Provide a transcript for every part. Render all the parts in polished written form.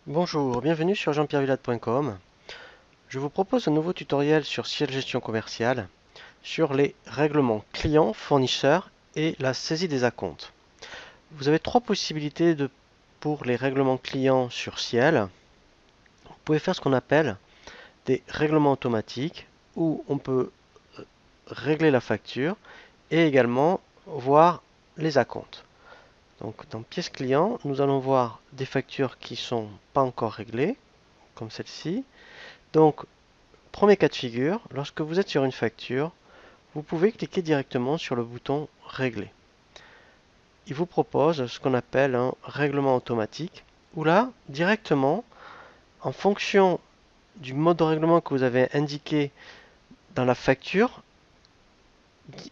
Bonjour, bienvenue sur jeanpierrevillade.com. Je vous propose un nouveau tutoriel sur Ciel Gestion Commerciale sur les règlements clients, fournisseurs et la saisie des acomptes. Vous avez trois possibilités pour les règlements clients sur Ciel. Vous pouvez faire ce qu'on appelle des règlements automatiques où on peut régler la facture et également voir les acomptes. Donc dans pièces clients, nous allons voir des factures qui ne sont pas encore réglées, comme celle-ci. Donc, premier cas de figure, lorsque vous êtes sur une facture, vous pouvez cliquer directement sur le bouton Régler. Il vous propose ce qu'on appelle un règlement automatique, où là, directement, en fonction du mode de règlement que vous avez indiqué dans la facture,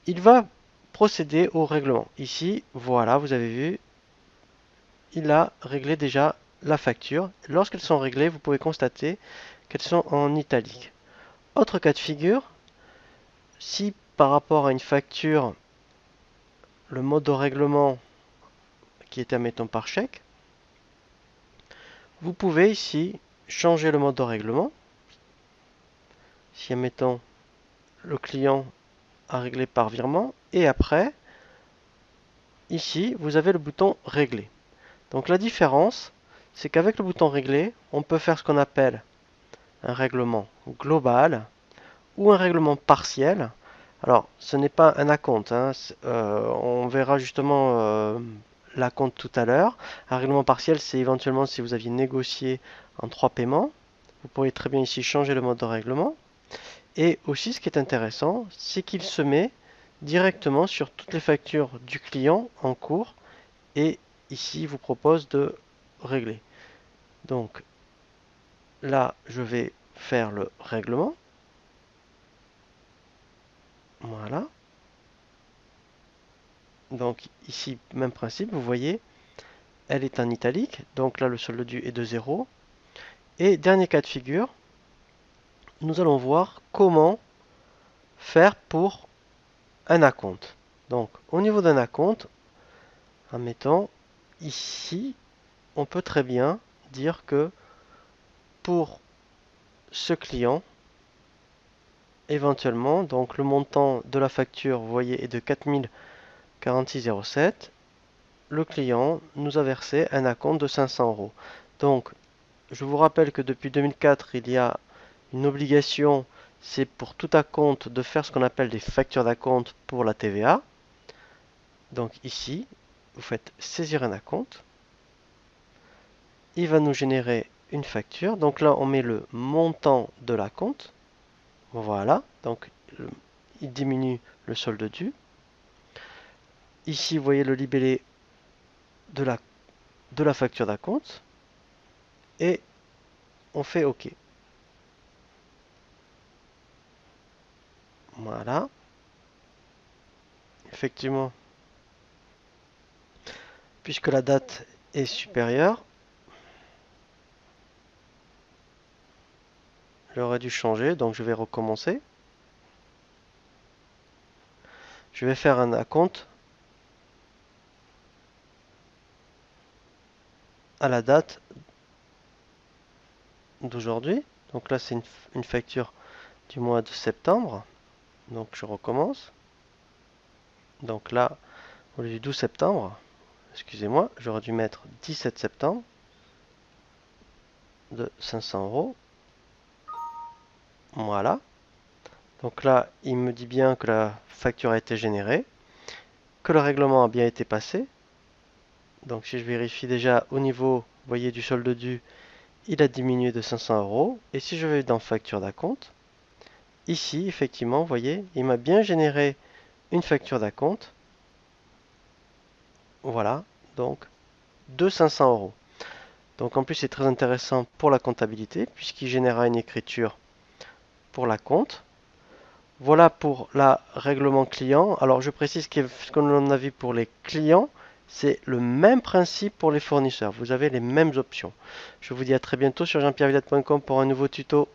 il va procéder au règlement. Ici, voilà, vous avez vu, il a réglé déjà la facture. Lorsqu'elles sont réglées, vous pouvez constater qu'elles sont en italique. Autre cas de figure, si par rapport à une facture, le mode de règlement qui est admettons par chèque, vous pouvez ici changer le mode de règlement. Si admettons le client a réglé par virement, et après, ici, vous avez le bouton Régler. Donc la différence, c'est qu'avec le bouton Régler, on peut faire ce qu'on appelle un règlement global ou un règlement partiel. Alors, ce n'est pas un acompte, hein. On verra justement l'acompte tout à l'heure. Un règlement partiel, c'est éventuellement si vous aviez négocié en 3 paiements. Vous pourriez très bien ici changer le mode de règlement. Et aussi, ce qui est intéressant, c'est qu'il se met directement sur toutes les factures du client en cours. Et ici, il vous propose de régler. Donc, là, je vais faire le règlement. Voilà. Donc ici, même principe, vous voyez, elle est en italique. Donc là, le solde dû est de 0. Et dernier cas de figure, nous allons voir comment faire pour un acompte. Donc au niveau d'un acompte, en mettant ici, on peut très bien dire que pour ce client, éventuellement, donc le montant de la facture, vous voyez, est de 4046,07. Le client nous a versé un acompte de 500 €. Donc, je vous rappelle que depuis 2004, il y a une obligation, c'est pour tout acompte de faire ce qu'on appelle des factures d'acompte pour la TVA. Donc ici, vous faites saisir un acompte. Il va nous générer une facture. Donc là, on met le montant de l'acompte. Voilà, donc il diminue le solde dû. Ici, vous voyez le libellé de la facture d'acompte. Et on fait OK. Voilà. Effectivement, puisque la date est supérieure, j'aurais dû changer, donc je vais recommencer. Je vais faire un acompte à la date d'aujourd'hui. Donc là, c'est une facture du mois de septembre. Donc je recommence. Donc là, au lieu du 12 septembre, excusez-moi, j'aurais dû mettre 17 septembre de 500 €. Voilà. Donc là, il me dit bien que la facture a été générée, que le règlement a bien été passé. Donc si je vérifie déjà au niveau, vous voyez, du solde dû, il a diminué de 500 €. Et si je vais dans facture d'acompte, ici, effectivement, vous voyez, il m'a bien généré une facture d'acompte. Voilà, donc de 500 €. Donc en plus, c'est très intéressant pour la comptabilité, puisqu'il générera une écriture pour l'acompte. Voilà pour le règlement client. Alors je précise que ce qu'on a vu pour les clients, c'est le même principe pour les fournisseurs. Vous avez les mêmes options. Je vous dis à très bientôt sur jeanpierrevillade.com pour un nouveau tuto.